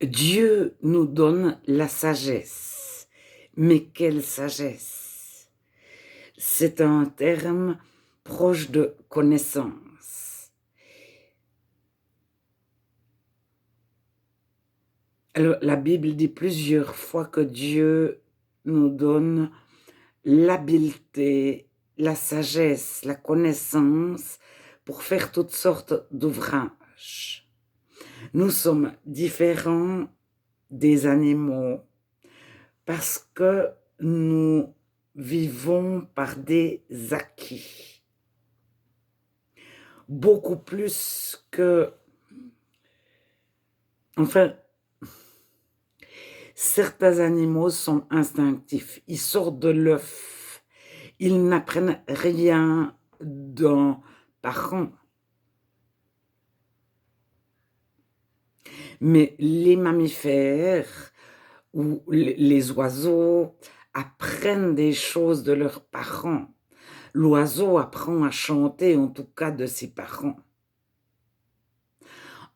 Dieu nous donne la sagesse. Mais quelle sagesse? C'est un terme proche de connaissance. Alors, la Bible dit plusieurs fois que Dieu nous donne l'habileté, la sagesse, la connaissance pour faire toutes sortes d'ouvrages. Nous sommes différents des animaux parce que nous vivons par des acquis. Beaucoup plus que... Enfin, certains animaux sont instinctifs. Ils sortent de l'œuf. Ils n'apprennent rien d'un parent. Mais les mammifères ou les oiseaux apprennent des choses de leurs parents. L'oiseau apprend à chanter, en tout cas de ses parents.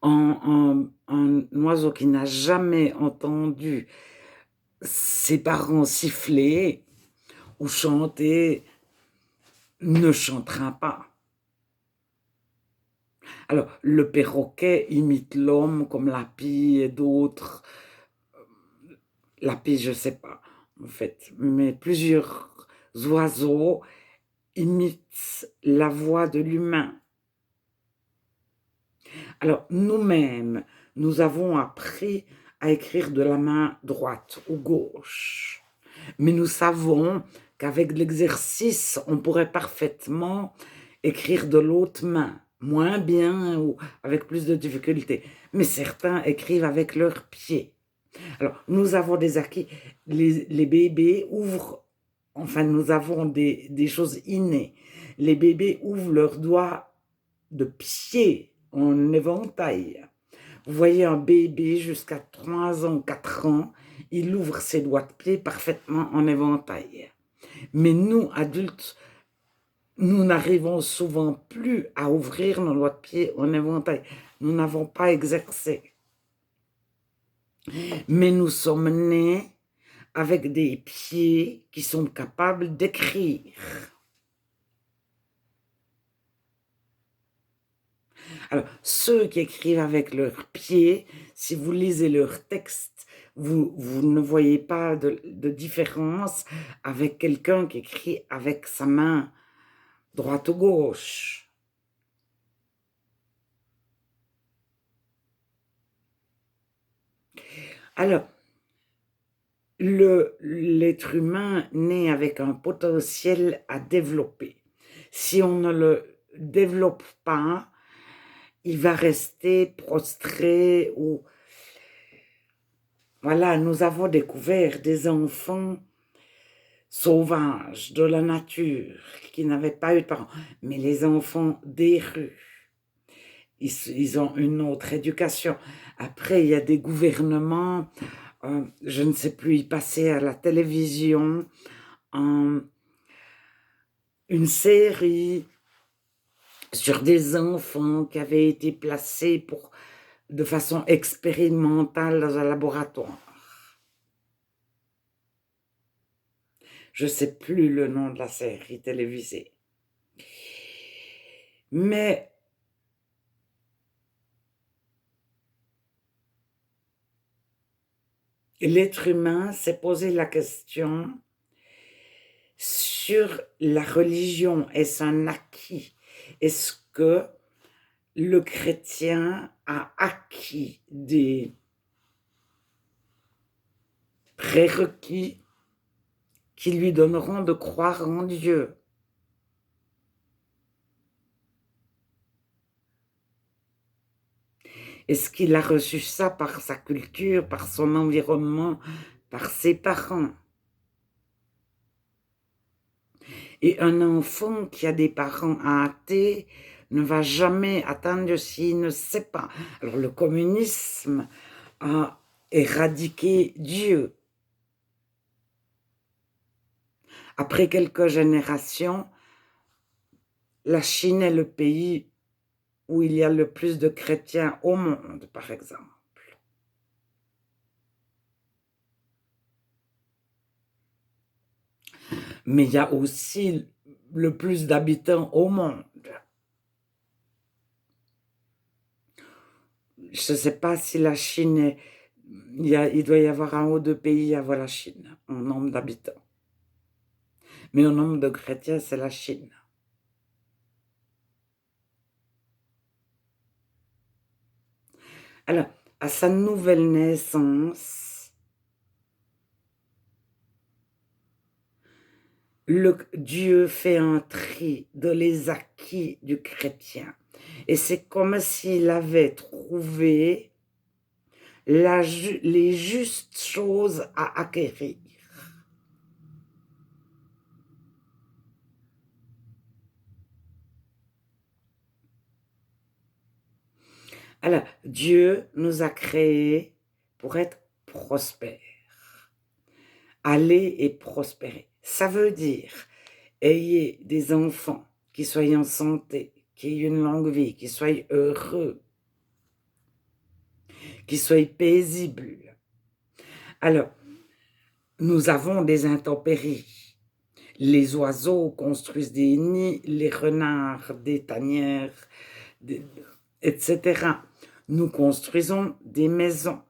Un oiseau qui n'a jamais entendu ses parents siffler ou chanter ne chantera pas. Alors, le perroquet imite l'homme comme la pie et d'autres. La pie, je ne sais pas, en fait, mais plusieurs oiseaux imitent la voix de l'humain. Alors, nous-mêmes, nous avons appris à écrire de la main droite ou gauche. Mais nous savons qu'avec l'exercice, on pourrait parfaitement écrire de l'autre main, moins bien ou avec plus de difficultés. Mais certains écrivent avec leurs pieds. Alors, nous avons des acquis. Les bébés ouvrent, enfin, nous avons des choses innées. Les bébés ouvrent leurs doigts de pied en éventail. Vous voyez un bébé jusqu'à 3 ans, 4 ans, il ouvre ses doigts de pied parfaitement en éventail. Mais nous, adultes, nous n'arrivons souvent plus à ouvrir nos doigts de pied en éventail. Nous n'avons pas exercé. Mais nous sommes nés avec des pieds qui sont capables d'écrire. Alors, ceux qui écrivent avec leurs pieds, si vous lisez leurs textes, vous ne voyez pas de différence avec quelqu'un qui écrit avec sa main droite ou gauche. Alors, l'être humain naît avec un potentiel à développer. Si on ne le développe pas, il va rester prostré ou... Voilà, nous avons découvert des enfants sauvages de la nature qui n'avaient pas eu de parents. Mais les enfants des rues, ils ont une autre éducation. Après, il y a des gouvernements, je ne sais plus, ils passaient à la télévision une série sur des enfants qui avaient été placés de façon expérimentale dans un laboratoire. Je ne sais plus le nom de la série télévisée. Mais l'être humain s'est posé la question sur la religion. Est-ce un acquis? Est-ce que le chrétien a acquis des prérequis qui lui donneront de croire en Dieu? Est-ce qu'il a reçu ça par sa culture, par son environnement, par ses parents? Et un enfant qui a des parents athées ne va jamais atteindre Dieu s'il ne sait pas. Alors le communisme a éradiqué Dieu. Après quelques générations, la Chine est le pays où il y a le plus de chrétiens au monde, par exemple. mais il y a aussi le plus d'habitants au monde. Je ne sais pas si la Chine est... il doit y avoir un ou deux pays avant la Chine, en nombre d'habitants. Mais en nombre de chrétiens, c'est la Chine. Alors, à sa nouvelle naissance, Dieu fait un tri dans les acquis du chrétien. Et c'est comme s'il avait trouvé les justes choses à acquérir. Alors, Dieu nous a créés pour être prospères. Aller et prospérer. Ça veut dire, ayez des enfants qui soient en santé, qui aient une longue vie, qui soient heureux, qui soient paisibles. Alors, nous avons des intempéries. Les oiseaux construisent des nids, les renards des tanières, etc. Nous construisons des maisons.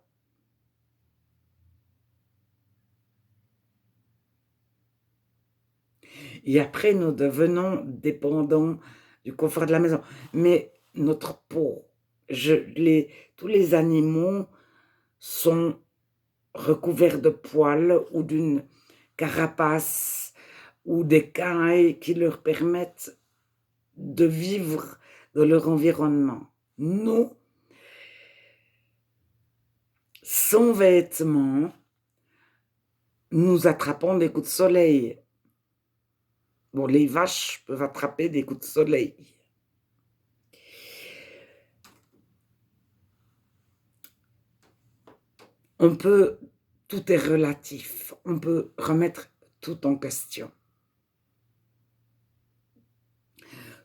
Et après, nous devenons dépendants du confort de la maison. Mais notre peau, tous les animaux sont recouverts de poils ou d'une carapace ou d'écailles qui leur permettent de vivre dans leur environnement. Nous, sans vêtements, nous attrapons des coups de soleil. Bon, les vaches peuvent attraper des coups de soleil. Tout est relatif. On peut remettre tout en question.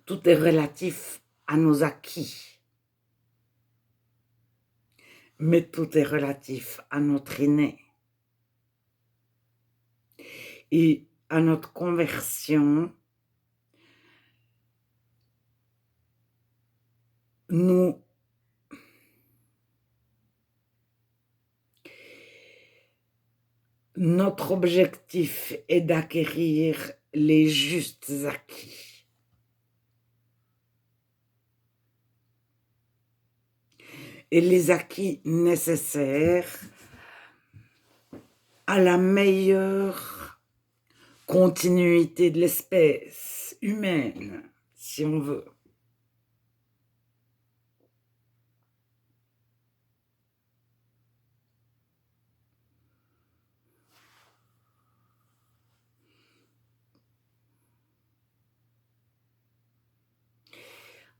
Tout est relatif à nos acquis. Mais tout est relatif à notre inné. Et à notre conversion, notre objectif est d'acquérir les justes acquis. Et les acquis nécessaires à la meilleure continuité de l'espèce humaine, si on veut.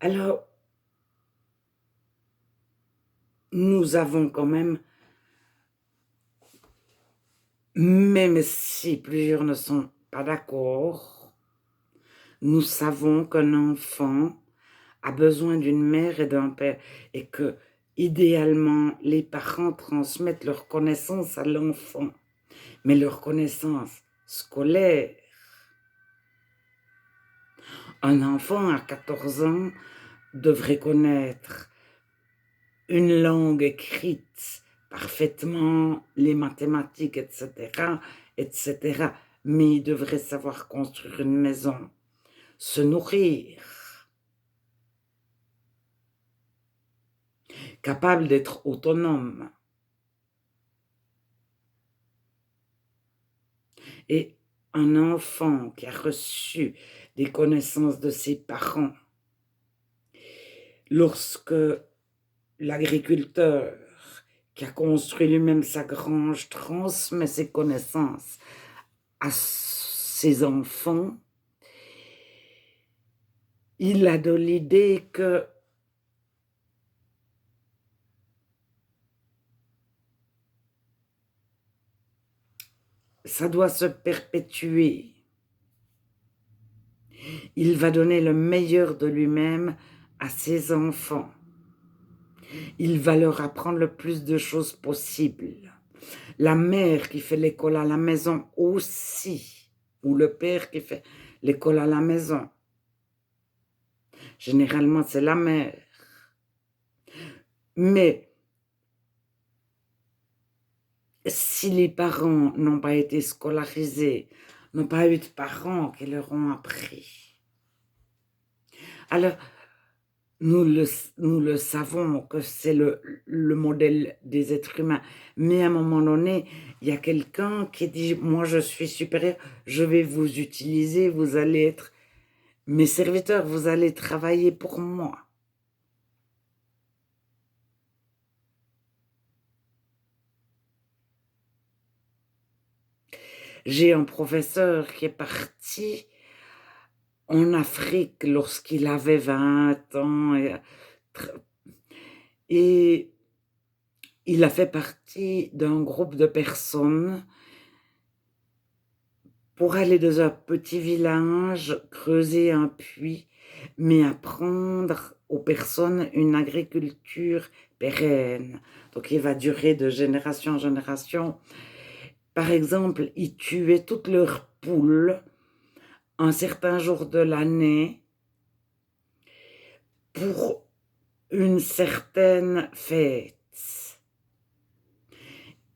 Alors, nous avons quand même si plusieurs ne sont pas d'accord, nous savons qu'un enfant a besoin d'une mère et d'un père et que, idéalement, les parents transmettent leur connaissance à l'enfant, mais leur connaissance scolaire. Un enfant à 14 ans devrait connaître une langue écrite parfaitement, les mathématiques, etc., etc. Mais il devrait savoir construire une maison, se nourrir, capable d'être autonome. Et un enfant qui a reçu des connaissances de ses parents, lorsque l'agriculteur qui a construit lui-même sa grange transmet ses connaissances à ses enfants, il a de l'idée que ça doit se perpétuer. Il va donner le meilleur de lui-même à ses enfants. Il va leur apprendre le plus de choses possibles. La mère qui fait l'école à la maison aussi ou le père qui fait l'école à la maison. Généralement, c'est la mère. Mais si les parents n'ont pas été scolarisés, n'ont pas eu de parents qui leur ont appris, alors nous le savons que c'est le modèle des êtres humains. Mais à un moment donné, il y a quelqu'un qui dit, moi je suis supérieur, je vais vous utiliser, vous allez être mes serviteurs, vous allez travailler pour moi. J'ai un professeur qui est parti en Afrique lorsqu'il avait 20 ans et il a fait partie d'un groupe de personnes pour aller dans un petit village, creuser un puits, mais apprendre aux personnes une agriculture pérenne. Donc, il va durer de génération en génération. Par exemple, ils tuaient toutes leurs poules un certain jour de l'année pour une certaine fête.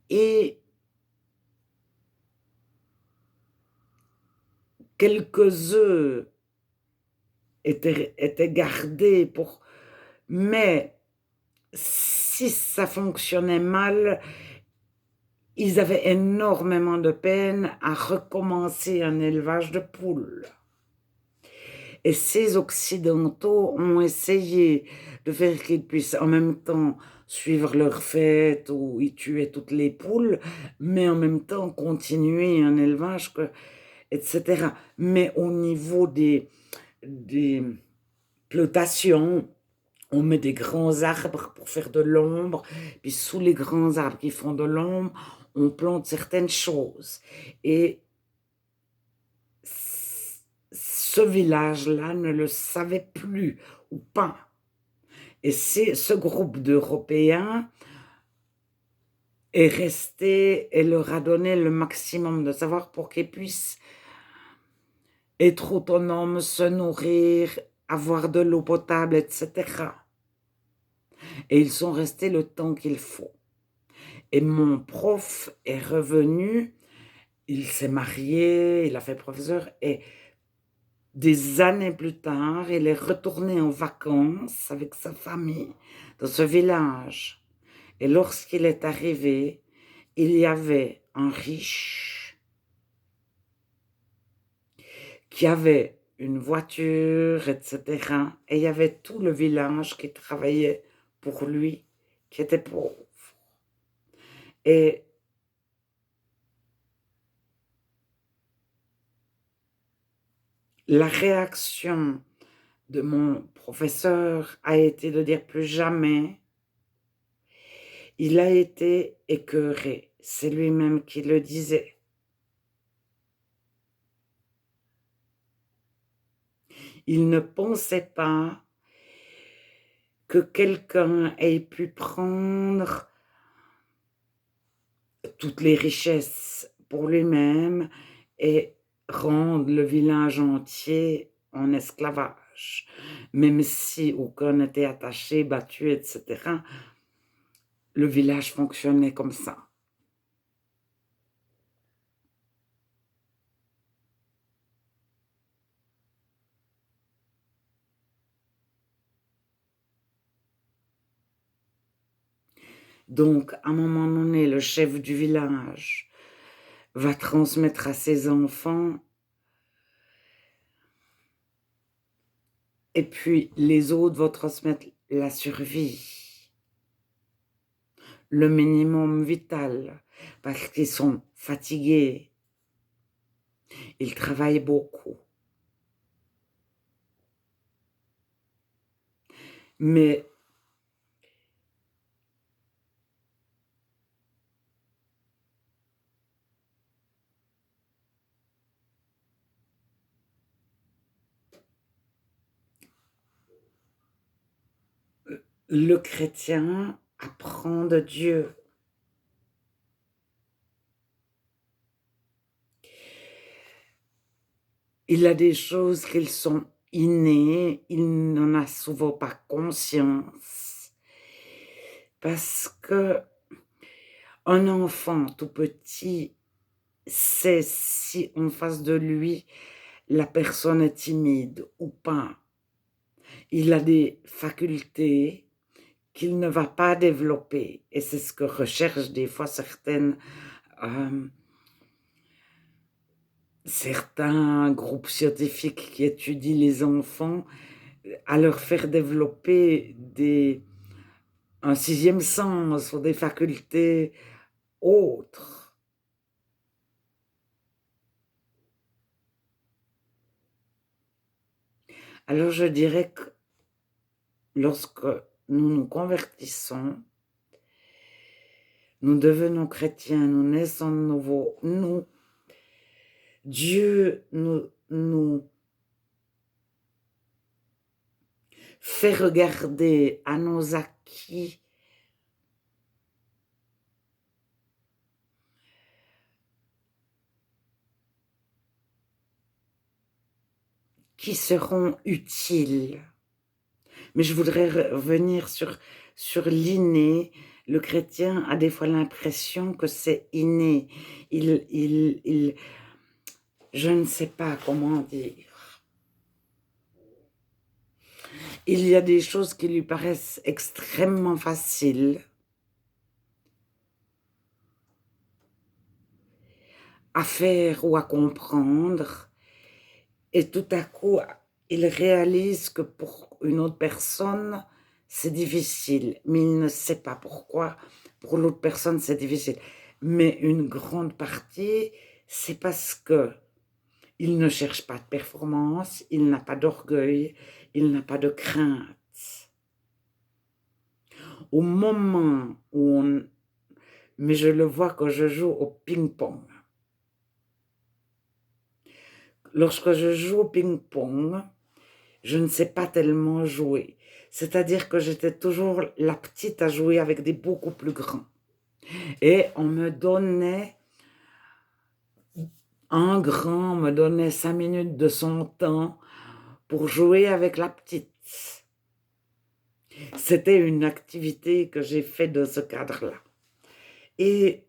Et quelques œufs étaient gardés pour... Mais si ça fonctionnait mal, ils avaient énormément de peine à recommencer un élevage de poules. Et ces Occidentaux ont essayé de faire qu'ils puissent en même temps suivre leur fête où ils tuaient toutes les poules, mais en même temps continuer un élevage, etc. Mais au niveau des plantations, on met des grands arbres pour faire de l'ombre, puis sous les grands arbres qui font de l'ombre, on plante certaines choses. Et ce village-là ne le savait plus ou pas. Et ce groupe d'Européens est resté et leur a donné le maximum de savoir pour qu'ils puissent être autonomes, se nourrir, avoir de l'eau potable, etc. Et ils sont restés le temps qu'il faut. Et mon prof est revenu, il s'est marié, il a fait professeur, et des années plus tard, il est retourné en vacances avec sa famille dans ce village. Et lorsqu'il est arrivé, il y avait un riche qui avait une voiture, etc. Et il y avait tout le village qui travaillait pour lui, qui était pauvre. Et la réaction de mon professeur a été de dire plus jamais. Il a été écœuré, c'est lui-même qui le disait. Il ne pensait pas que quelqu'un ait pu prendre toutes les richesses pour lui-même et rendre le village entier en esclavage. Même si aucun n'était attaché, battu, etc., le village fonctionnait comme ça. Donc, à un moment donné, le chef du village va transmettre à ses enfants, et puis les autres vont transmettre la survie, le minimum vital, parce qu'ils sont fatigués, ils travaillent beaucoup. Mais le chrétien apprend de Dieu. Il a des choses qui sont innées, il n'en a souvent pas conscience. Parce que un enfant tout petit sait si en face de lui, la personne est timide ou pas. Il a des facultés qu'il ne va pas développer. Et c'est ce que recherchent des fois euh, certains groupes scientifiques qui étudient les enfants, à leur faire développer un sixième sens ou des facultés autres. Alors je dirais que lorsque nous nous convertissons, nous devenons chrétiens, nous naissons de nouveau, Dieu nous fait regarder à nos acquis qui seront utiles. Mais je voudrais revenir sur l'inné. Le chrétien a des fois l'impression que c'est inné. Je ne sais pas comment dire. Il y a des choses qui lui paraissent extrêmement faciles à faire ou à comprendre. Et tout à coup, il réalise que pour une autre personne, c'est difficile, mais il ne sait pas pourquoi. Pour l'autre personne, c'est difficile. Mais une grande partie, c'est parce que il ne cherche pas de performance, il n'a pas d'orgueil, il n'a pas de crainte. Au moment où mais je le vois quand je joue au ping-pong. Lorsque je joue au ping-pong, je ne sais pas tellement jouer. C'est-à-dire que j'étais toujours la petite à jouer avec des beaucoup plus grands. Et on me donnait, un grand me donnait 5 minutes de son temps pour jouer avec la petite. C'était une activité que j'ai faite dans ce cadre-là. Et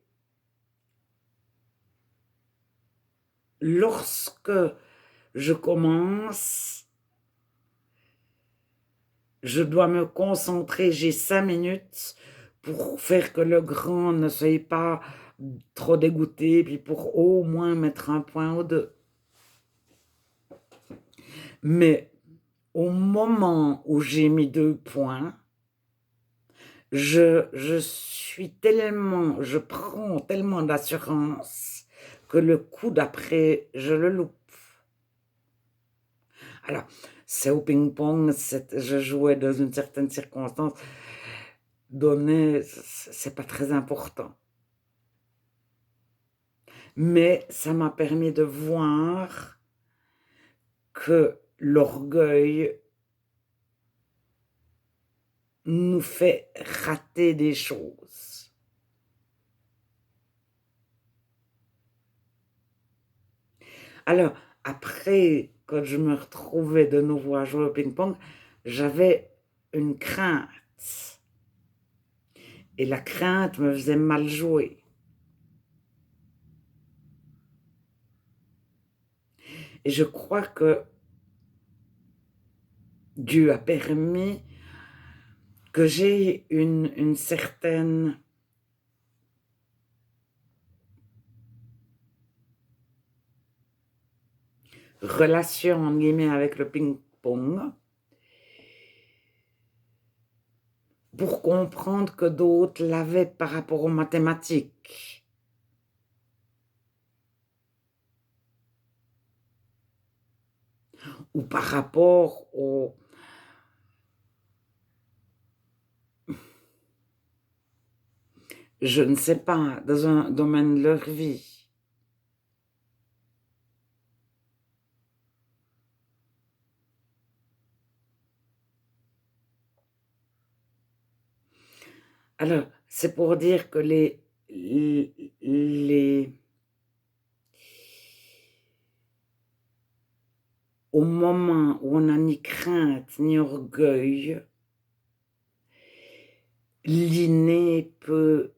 lorsque je commence, je dois me concentrer, j'ai 5 minutes pour faire que le grand ne soit pas trop dégoûté, puis pour au moins mettre un point ou deux. Mais au moment où j'ai mis 2 points, je prends tellement d'assurance que le coup d'après, je le loupe. Alors, c'est au ping-pong, je jouais dans une certaine circonstance donnée, c'est pas très important. Mais ça m'a permis de voir que l'orgueil nous fait rater des choses. Alors, après, quand je me retrouvais de nouveau à jouer au ping-pong, j'avais une crainte. Et la crainte me faisait mal jouer. Et je crois que Dieu a permis que j'ai une certaine relation, en guillemets, avec le ping-pong pour comprendre que d'autres l'avaient par rapport aux mathématiques. Ou par rapport au... Je ne sais pas, dans un domaine de leur vie. Alors, c'est pour dire que les au moment où on n'a ni crainte ni orgueil, l'inné peut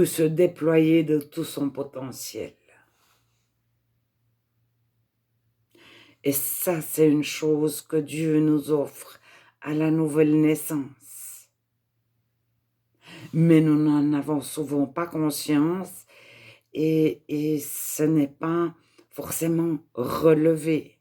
se déployer de tout son potentiel. Et ça, c'est une chose que Dieu nous offre à la nouvelle naissance. Mais nous n'en avons souvent pas conscience et ce n'est pas forcément relevé.